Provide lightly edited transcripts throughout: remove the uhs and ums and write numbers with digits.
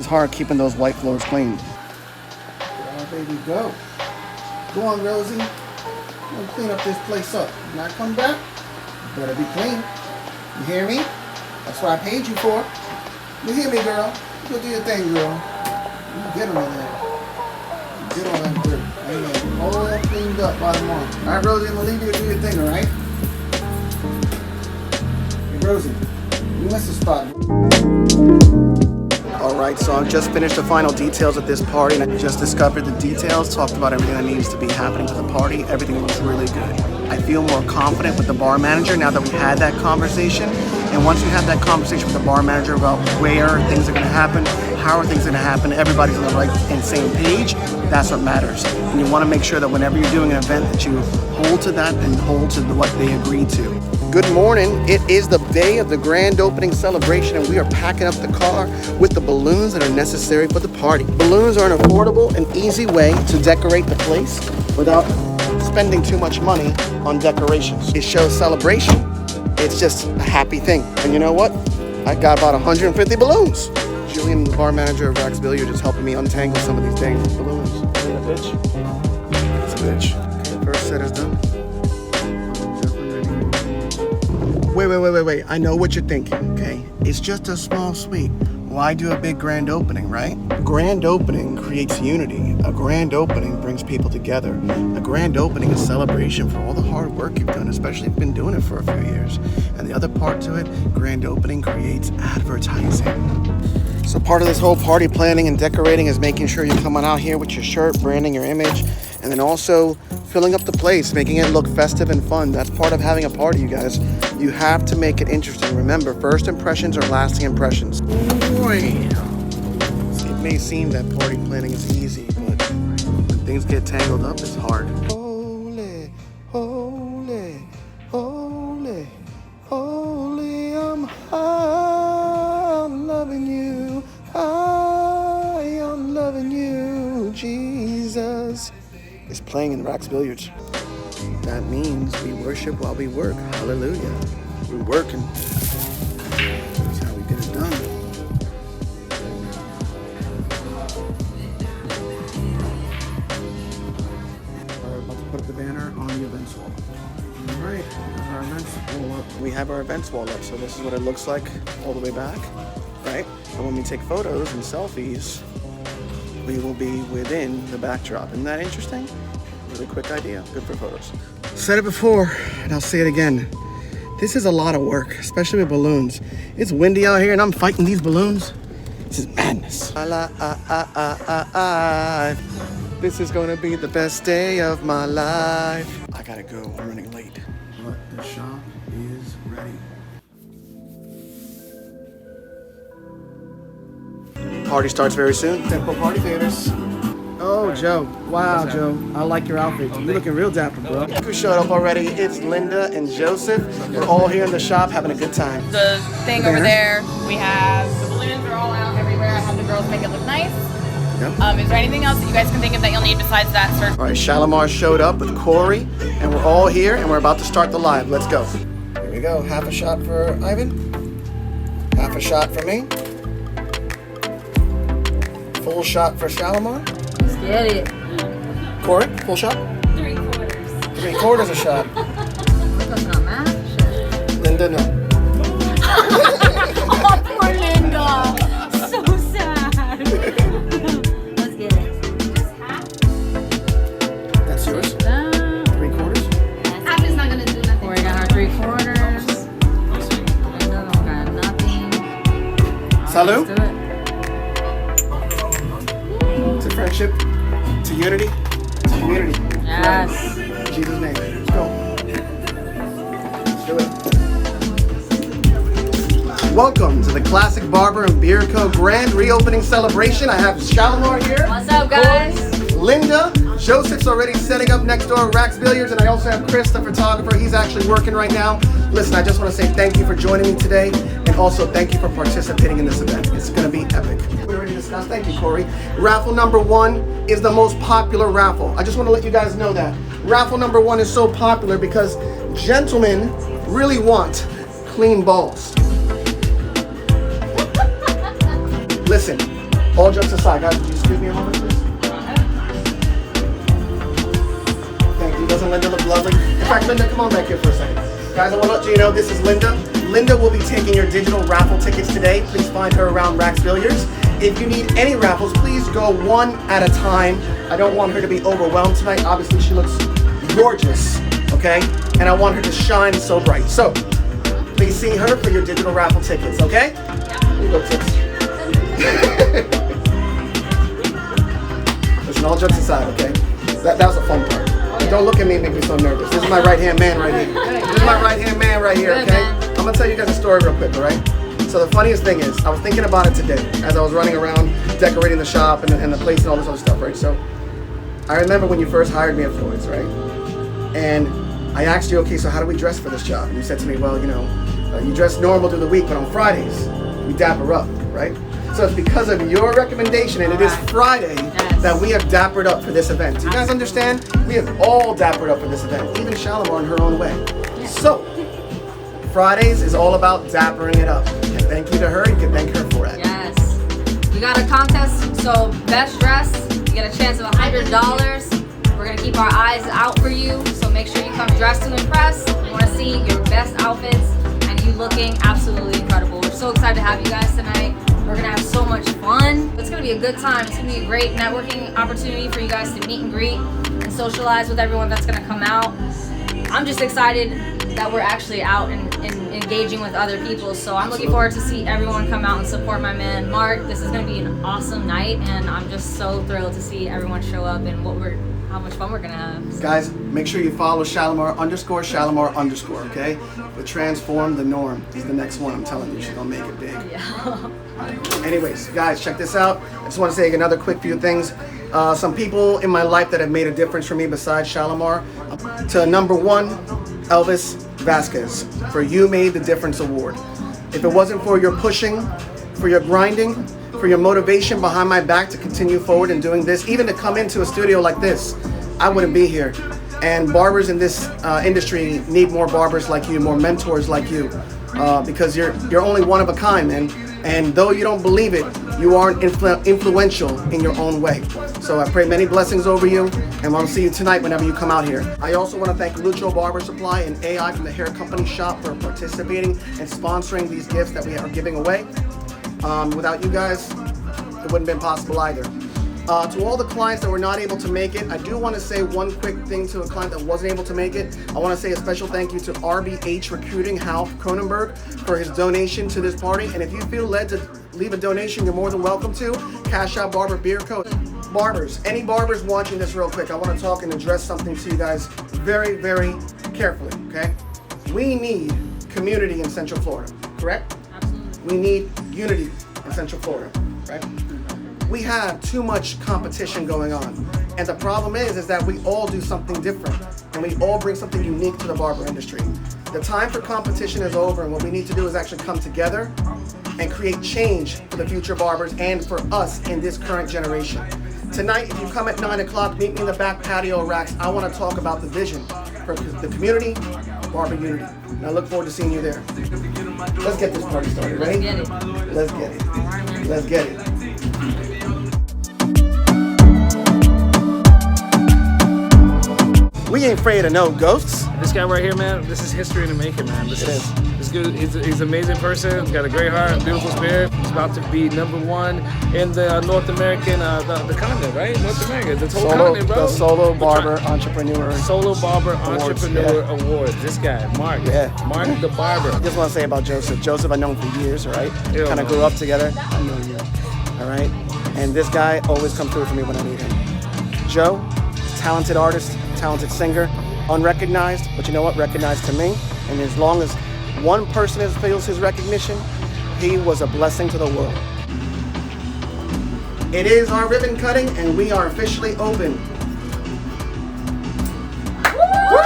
hard keeping those white floors clean. Oh, baby, go. Go on, Rosie. I'm gonna clean up this place up. When I come back, you better be clean. You hear me? That's what I paid you for. You hear me, girl? Go do your thing, girl. You get on there. You get on that dirt. Amen. All cleaned up by tomorrow. All right, Rosie, I'm gonna leave you to do your thing, all right? Hey, Rosie, you missed the spot. Alright, so I've just finished the final details of this party and I just discovered the details, talked about everything that needs to be happening for the party. Everything looks really good. I feel more confident with the bar manager now that we had that conversation. And once we have that conversation with the bar manager about where things are going to happen, how are things going to happen, everybody's on the right and same page, that's what matters. And you want to make sure that whenever you're doing an event that you hold to that and hold to what they agreed to. Good morning. It is the day of the grand opening celebration and we are packing up the car with the balloons that are necessary for the party. Balloons are an affordable and easy way to decorate the place without spending too much money on decorations. It shows celebration. It's just a happy thing. And you know what? I got about 150 balloons. Julian, the bar manager of Rax Billiards, is helping me untangle some of these dang balloons. Is it a bitch? It's a bitch. Okay, the first set is done. Wait. I know what you're thinking, okay? It's just a small suite. Why do a big grand opening, right? Grand opening creates unity. A grand opening brings people together. A grand opening is celebration for all the hard work you've done, especially if you've been doing it for a few years. And the other part to it, grand opening creates advertising. So part of this whole party planning and decorating is making sure you're coming out here with your shirt, branding your image, and then also filling up the place, making it look festive and fun. That's part of having a party, you guys. You have to make it interesting. Remember, first impressions are lasting impressions. It may seem that party planning is easy, but when things get tangled up, it's hard. Holy, holy, holy, holy, I'm loving you. I'm loving you, Jesus. Is playing in Rax Billiards. That means we worship while we work. Hallelujah. We're working. That's how we get it done. We're about to put the banner on the events wall. All right, our events wall up. We have our events wall up, so this is what it looks like all the way back, right? And when we take photos and selfies, we will be within the backdrop. Isn't that interesting? Really quick idea, good for photos. Said it before, and I'll say it again. This is a lot of work, especially with balloons. It's windy out here and I'm fighting these balloons. This is madness. This is gonna be the best day of my life. I gotta go, I'm running late. But the shop is ready. Party starts very soon. Tempo Party Theaters. Oh, Joe. Wow, Joe. I like your outfit. You're looking real dapper, bro. Look who showed up already. It's Linda and Joseph. We're all here in the shop having a good time. The thing over there, we have the balloons are all out everywhere. I have the girls make it look nice. Yep. Is there anything else that you guys can think of that you'll need besides that, sir? All right, Shalimar showed up with Corey, and we're all here, and we're about to start the live. Let's go. Here we go. Half a shot for Ivan. Half a shot for me. Full shot for Shalimar. Let's get it. Corey, full shot? 3/4. 3/4 a shot. That's not math. Linda, no. Oh, poor Linda. So sad. Let's get it. Just half. That's yours. 3/4. Half is not gonna do nothing. Corey got her 3/4. Linda don't got nothing. Salud. Let's do it. To friendship, to unity, to community. Yes. In Jesus' name. Let's go. Let's do it. Welcome to the Classic Barber and Beer Co. Grand Reopening Celebration. I have Shalimar here. What's up, guys? Linda. Joseph's already setting up next door at Rax Billiards, and I also have Chris, the photographer. He's actually working right now. Listen, I just want to say thank you for joining me today, and also thank you for participating in this event. It's going to be epic. We already discussed. Thank you, Corey. Raffle number 1 is the most popular raffle. I just want to let you guys know that. Raffle number 1 is so popular because gentlemen really want clean balls. Listen, All jokes aside, guys, would you excuse me a moment, please? Thank you. Doesn't Linda look lovely? In fact, Linda, come on back here for a second. Guys, I want to let you know this is Linda. Linda will be taking your digital raffle tickets today. Please find her around Rax Billiards. If you need any raffles, please go one at a time. I don't want her to be overwhelmed tonight. Obviously, she looks gorgeous, okay? And I want her to shine so bright. So, please see her for your digital raffle tickets, okay? Here you go, Tix. Listen, all jokes aside, okay? That was a fun part. Don't look at me and make me so nervous. This is my right-hand man right here. This is my right-hand man right here, okay? I'm gonna tell you guys a story real quick, all right? So the funniest thing is, I was thinking about it today as I was running around decorating the shop and the place and all this other stuff, right? So I remember when you first hired me at Floyd's, right? And I asked you, okay, so how do we dress for this job? And you said to me, well, you know, you dress normal through the week, but on Fridays, we dapper up, right? So it's because of your recommendation, and it is Friday, that we have dappered up for this event. Do you guys understand? We have all dappered up for this event, even Shalimar in her own way. So, Fridays is all about dappering it up. And thank you to her, you can thank her for it. Yes. We got a contest, so best dress, you get a chance of $100. We're gonna keep our eyes out for you, so make sure you come dressed to impress. We wanna see your best outfits and you looking absolutely incredible. We're so excited to have you guys tonight. We're gonna have so much fun. It's gonna be a good time. It's gonna be a great networking opportunity for you guys to meet and greet and socialize with everyone that's gonna come out. I'm just excited that we're actually out and engaging with other people. So I'm looking forward to see everyone come out and support my man, Mark. This is gonna be an awesome night, and I'm just so thrilled to see everyone show up and how much fun we're gonna have. Guys, make sure you follow Shalimar _, okay? The Transform the Norm is the next one. I'm telling you, she's gonna make it big. Yeah. Anyways, guys, check this out. I just want to say another quick few things. Some people in my life that have made a difference for me besides Shalimar. To number one, Elvis Vasquez, for You Made the Difference Award. If it wasn't for your pushing, for your grinding, for your motivation behind my back to continue forward in doing this, even to come into a studio like this, I wouldn't be here. And barbers in this industry need more barbers like you, more mentors like you, because you're only one of a kind, man. And though you don't believe it, you are influential in your own way. So I pray many blessings over you, and I'll see you tonight whenever you come out here. I also want to thank Lucho Barber Supply and AI from the Hair Company Shop for participating and sponsoring these gifts that we are giving away. Without you guys, it wouldn't have been possible either. To all the clients that were not able to make it, I do want to say one quick thing to a client that wasn't able to make it. I want to say a special thank you to RBH Recruiting, Hal Cronenberg, for his donation to this party. And if you feel led to leave a donation, you're more than welcome to. Cash out Barber beer code. Barbers, any barbers watching this real quick, I want to talk and address something to you guys very, very carefully, okay? We need community in Central Florida, correct? Absolutely. We need unity in Central Florida, right? We have too much competition going on. And the problem is that we all do something different, and we all bring something unique to the barber industry. The time for competition is over, and what we need to do is actually come together and create change for the future barbers and for us in this current generation. Tonight, if you come at 9 o'clock, meet me in the back patio racks. I want to talk about the vision for the community, barber unity. And I look forward to seeing you there. Let's get this party started. Ready? Let's get it. Let's get it. Let's get it. We ain't afraid of no ghosts. This guy right here, man, this is history in the making, man. This good. He's an amazing person. He's got a great heart, beautiful spirit. He's about to be #1 in the North American, the continent, right? North America, the whole continent, bro. The Solo Barber Entrepreneur. Solo Barber Awards, Entrepreneur Award. This guy, Mark. Yeah. Mark the Barber. I just want to say about Joseph. Joseph, I've known for years, all right? Kind of grew up together. I know you, all right? And this guy always comes through for me when I need him. Joe, talented artist, talented singer, unrecognized, but you know what? Recognized to me. And as long as one person feels his recognition, he was a blessing to the world. It is our ribbon cutting, and we are officially open. Woo!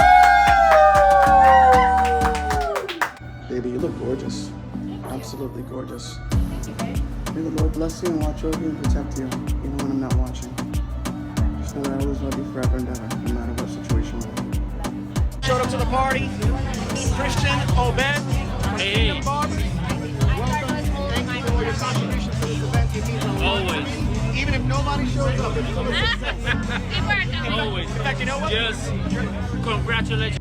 Baby, you look gorgeous. Absolutely gorgeous. May the Lord bless you and watch over you and protect you, even when I'm not watching. Just know that I always love you forever and ever, no matter what situation we're in. Showed up to the party. Christian, Obed, Hey. Welcome. Thank you for your contributions to this event. Always. Even if nobody shows up. Always. In fact, you know what? Just congratulations.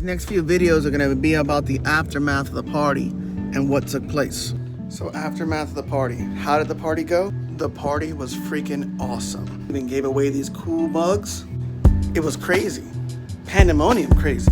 Next few videos are going to be about the aftermath of the party and what took place. So aftermath of the party. How did the party go? The party was freaking awesome. Even gave away these cool mugs. It was crazy. Pandemonium crazy.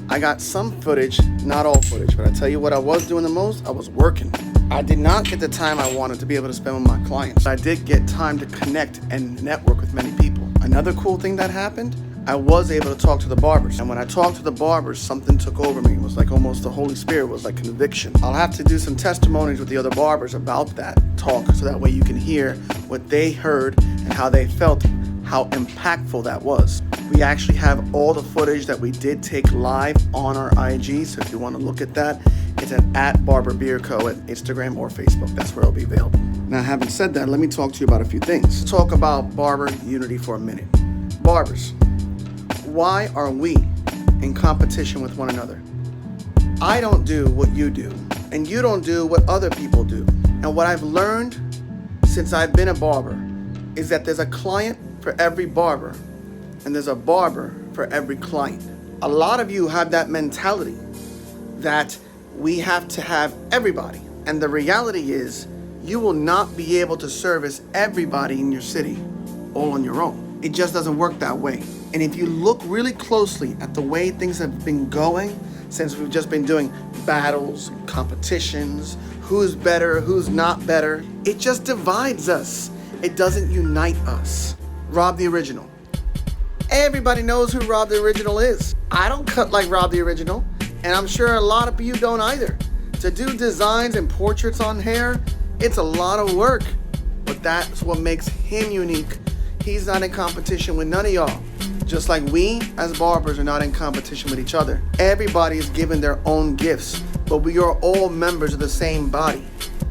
I got some footage, not all footage, but I tell you what I was doing the most, I was working. I did not get the time I wanted to be able to spend with my clients. I did get time to connect and network with many people. Another cool thing that happened, I was able to talk to the barbers. And when I talked to the barbers, something took over me. It was like almost the Holy Spirit was like conviction. I'll have to do some testimonies with the other barbers about that talk so that way you can hear what they heard and how they felt, how impactful that was. We actually have all the footage that we did take live on our IG. So if you want to look at that, it's at Barber Beer Co. at Instagram or Facebook. That's where it'll be available. Now, having said that, let me talk to you about a few things. Let's talk about barber unity for a minute. Barbers. Why are we in competition with one another? I don't do what you do, and you don't do what other people do. And what I've learned since I've been a barber is that there's a client for every barber, and there's a barber for every client. A lot of you have that mentality that we have to have everybody. And the reality is, you will not be able to service everybody in your city all on your own. It just doesn't work that way. And if you look really closely at the way things have been going since we've just been doing battles, competitions, who's better, who's not better, it just divides us. It doesn't unite us. Rob the Original. Everybody knows who Rob the Original is. I don't cut like Rob the Original, and I'm sure a lot of you don't either. To do designs and portraits on hair, it's a lot of work, but that's what makes him unique. He's not in competition with none of y'all. Just like we, as barbers, are not in competition with each other. Everybody is given their own gifts, but we are all members of the same body.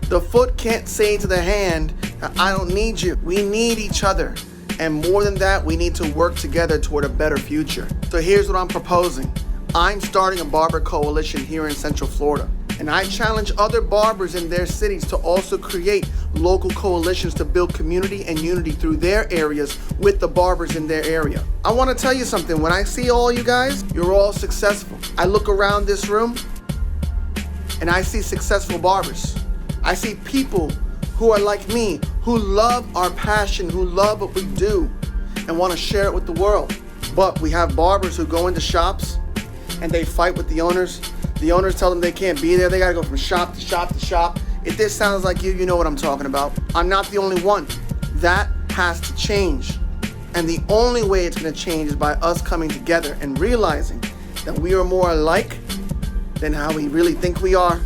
The foot can't say to the hand, I don't need you. We need each other. And more than that, we need to work together toward a better future. So here's what I'm proposing. I'm starting a barber coalition here in Central Florida. And I challenge other barbers in their cities to also create local coalitions to build community and unity through their areas with the barbers in their area. I want to tell you something. When I see all you guys, you're all successful. I look around this room and I see successful barbers. I see people who are like me, who love our passion, who love what we do and want to share it with the world. But we have barbers who go into shops and they fight with the owners. The owners tell them they can't be there. They got to go from shop to shop to shop. If this sounds like you, you know what I'm talking about. I'm not the only one. That has to change. And the only way it's going to change is by us coming together and realizing that we are more alike than how we really think we are,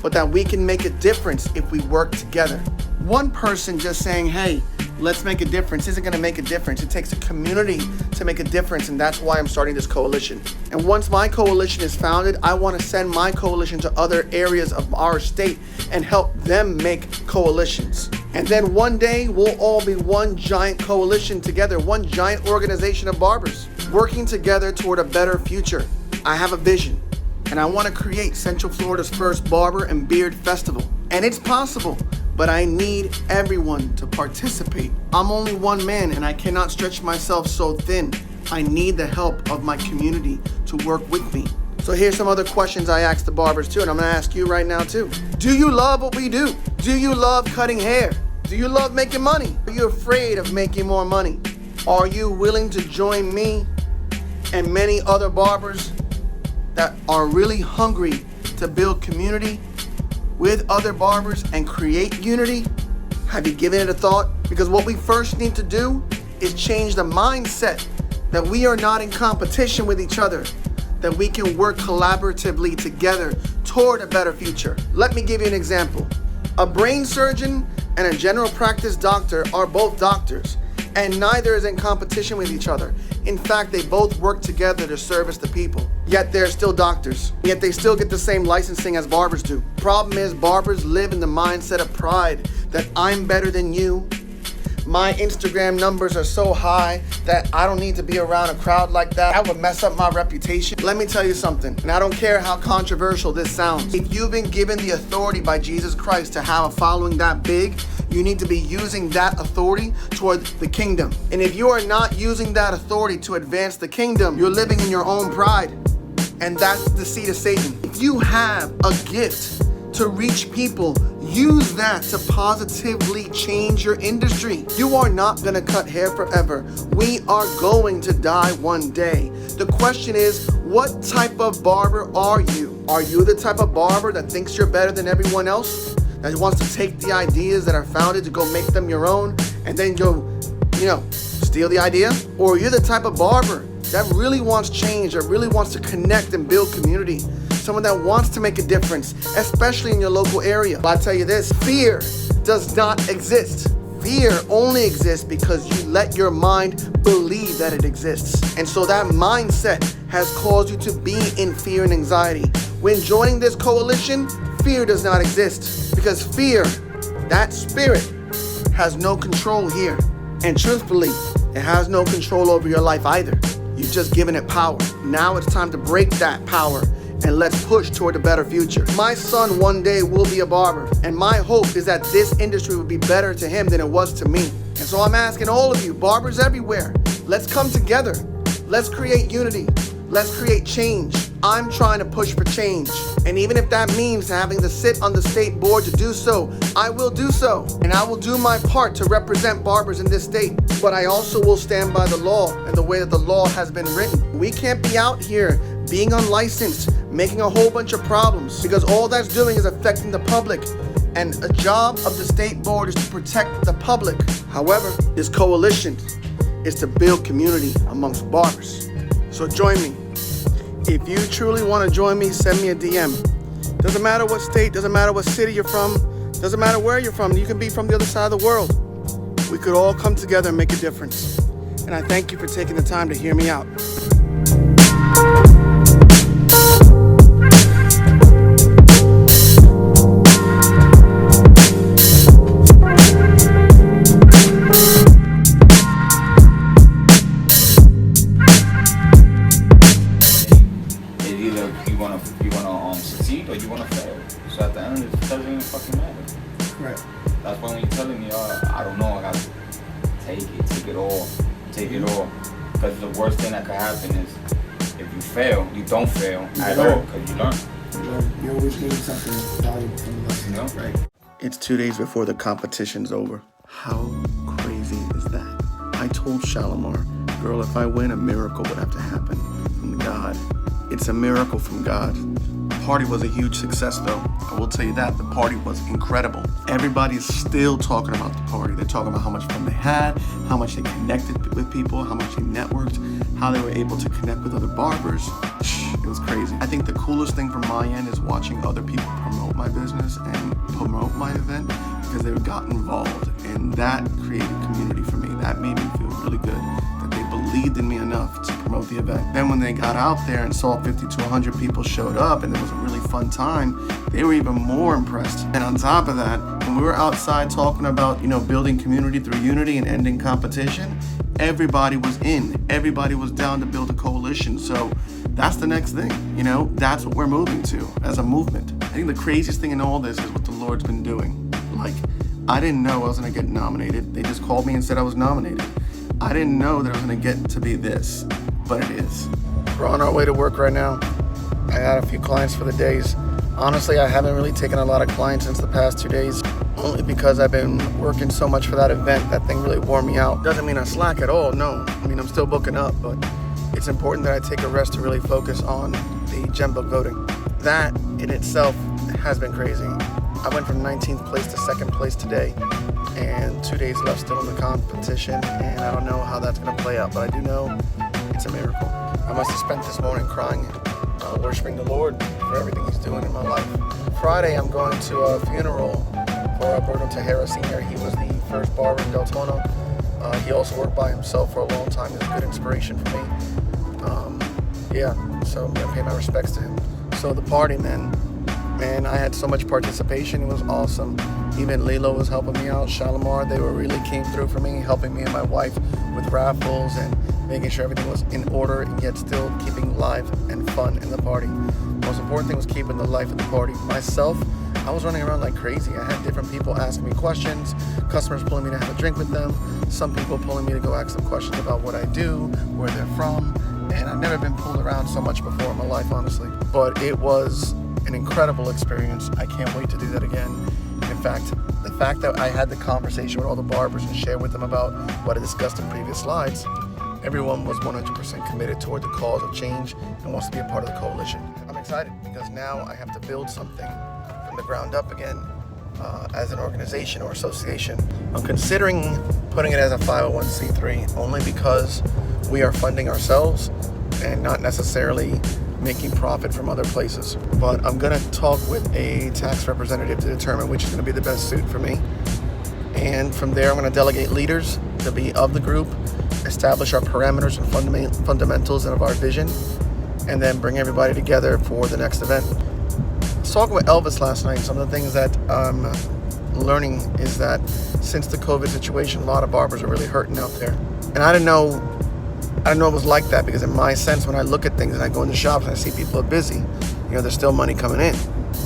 but that we can make a difference if we work together. One person just saying, hey, let's make a difference isn't going to make a difference. It takes a community to make a difference, and that's why I'm starting this coalition. And once my coalition is founded, I want to send my coalition to other areas of our state and help them make coalitions. And then one day, we'll all be one giant coalition together, one giant organization of barbers, working together toward a better future. I have a vision, and I want to create Central Florida's first barber and beard festival. And it's possible, but I need everyone to participate. I'm only one man and I cannot stretch myself so thin. I need the help of my community to work with me. So here's some other questions I asked the barbers too, and I'm gonna ask you right now too. Do you love what we do? Do you love cutting hair? Do you love making money? Are you afraid of making more money? Are you willing to join me and many other barbers that are really hungry to build community with other barbers and create unity? Have you given it a thought? Because what we first need to do is change the mindset that we are not in competition with each other, that we can work collaboratively together toward a better future. Let me give you an example. A brain surgeon and a general practice doctor are both doctors, and neither is in competition with each other. In fact, they both work together to service the people. Yet they're still doctors. Yet they still get the same licensing as barbers do. Problem is, barbers live in the mindset of pride that I'm better than you. My Instagram numbers are so high that I don't need to be around a crowd like that. That would mess up my reputation. Let me tell you something, and I don't care how controversial this sounds. If you've been given the authority by Jesus Christ to have a following that big, you need to be using that authority toward the kingdom. And if you are not using that authority to advance the kingdom, you're living in your own pride. And that's the seed of Satan. If you have a gift to reach people, use that to positively change your industry. You are not gonna cut hair forever. We are going to die one day. The question is, what type of barber are you? Are you the type of barber that thinks you're better than everyone else? That wants to take the ideas that are founded to go make them your own and then go, steal the idea? Or are you the type of barber that really wants change, that really wants to connect and build community? Someone that wants to make a difference, especially in your local area. But I tell you this, fear does not exist. Fear only exists because you let your mind believe that it exists. And so that mindset has caused you to be in fear and anxiety. When joining this coalition, fear does not exist because fear, that spirit, has no control here. And truthfully, it has no control over your life either. You've just given it power. Now it's time to break that power and let's push toward a better future. My son one day will be a barber, and my hope is that this industry will be better to him than it was to me. And so I'm asking all of you, barbers everywhere, let's come together. Let's create unity. Let's create change. I'm trying to push for change. And even if that means having to sit on the state board to do so, I will do so. And I will do my part to represent barbers in this state. But I also will stand by the law and the way that the law has been written. We can't be out here being unlicensed, making a whole bunch of problems, because all that's doing is affecting the public. And a job of the state board is to protect the public. However, this coalition is to build community amongst barbers. So join me. If you truly want to join me, send me a DM. Doesn't matter what state, doesn't matter what city you're from, doesn't matter where you're from. You can be from the other side of the world. We could all come together and make a difference. And I thank you for taking the time to hear me out. Succeed or you want to fail. So at the end, it doesn't even fucking matter. Right. That's why when you're telling me, I don't know, I got to take it all. Because the worst thing that could happen is if you fail, you don't fail at all because you learn. You always gain something valuable from the lesson, right? It's 2 days before the competition's over. How crazy is that? I told Shalimar, girl, if I win, a miracle would have to happen from God. It's a miracle from God. The party was a huge success though. I will tell you that. The party was incredible. Everybody's still talking about the party. They're talking about how much fun they had, how much they connected with people, how much they networked, how they were able to connect with other barbers. It was crazy. I think the coolest thing from my end is watching other people promote my business and promote my event because they got involved, and that created community for me. That made me feel really good that they believed in me enough to promote the event. Then when they got out there and saw 50 to 100 people showed up and it was a really fun time, they were even more impressed. And on top of that, when we were outside talking about, building community through unity and ending competition, everybody was in. Everybody was down to build a coalition. So that's the next thing, that's what we're moving to as a movement. I think the craziest thing in all this is what the Lord's been doing. I didn't know I was gonna get nominated. They just called me and said I was nominated. I didn't know that it was gonna get to be this, but it is. We're on our way to work right now. I got a few clients for the days. Honestly, I haven't really taken a lot of clients since the past 2 days, only because I've been working so much for that event. That thing really wore me out. Doesn't mean I slack at all, no. I mean, I'm still booking up, but it's important that I take a rest to really focus on the gem book voting. That in itself has been crazy. I went from 19th place to 2nd place today, and 2 days left still in the competition, and I don't know how that's gonna play out, but I do know it's a miracle. I must have spent this morning crying, worshiping the Lord for everything He's doing in my life. Friday, I'm going to a funeral for Alberto Tejera Sr. He was the first barber in Deltona. He also worked by himself for a long time. He's a good inspiration for me. Yeah, so I'm gonna pay my respects to him. So the party, man, I had so much participation. It was awesome. Even Lilo was helping me out. Shalimar, they really came through for me, helping me and my wife with raffles and making sure everything was in order and yet still keeping live and fun in the party. The most important thing was keeping the life of the party. Myself, I was running around like crazy. I had different people asking me questions, customers pulling me to have a drink with them, some people pulling me to go ask them questions about what I do, where they're from, and I've never been pulled around so much before in my life, honestly. But it was an incredible experience. I can't wait to do that again. In fact, the fact that I had the conversation with all the barbers and shared with them about what I discussed in previous slides, everyone was 100% committed toward the cause of change and wants to be a part of the coalition. I'm excited because now I have to build something from the ground up again as an organization or association. I'm considering putting it as a 501c3 only because we are funding ourselves and not necessarily making profit from other places. But I'm gonna talk with a tax representative to determine which is gonna be the best suit for me. And from there, I'm gonna delegate leaders to be of the group, establish our parameters and fundamentals of our vision, and then bring everybody together for the next event. I was talking with Elvis last night. Some of the things that I'm learning is that since the COVID situation, a lot of barbers are really hurting out there. And I didn't know it was like that because in my sense, when I look at things and I go into shops and I see people are busy, there's still money coming in.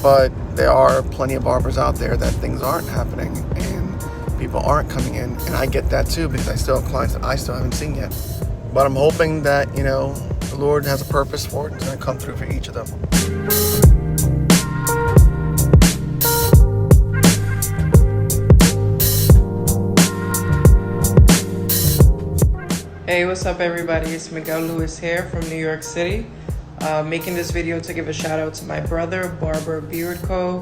But there are plenty of barbers out there that things aren't happening and people aren't coming in. And I get that too because I still have clients that I still haven't seen yet. But I'm hoping that, the Lord has a purpose for it and it's gonna come through for each of them. Hey, what's up everybody? It's Miguel Lewis here from New York City. Making this video to give a shout out to my brother, Barber Beard Co.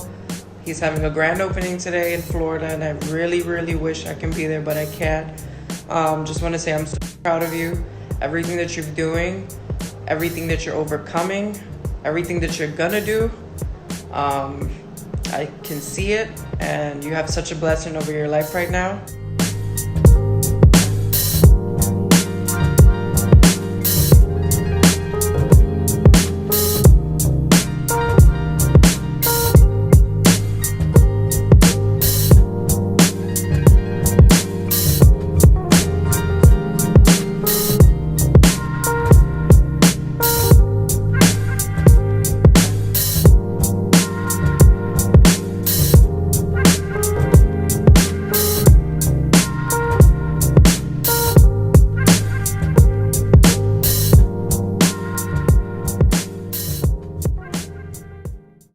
He's having a grand opening today in Florida and I really, really wish I can be there, but I can't. Just want to say I'm so proud of you. Everything that you're doing, everything that you're overcoming, everything that you're gonna do. I can see it and you have such a blessing over your life right now.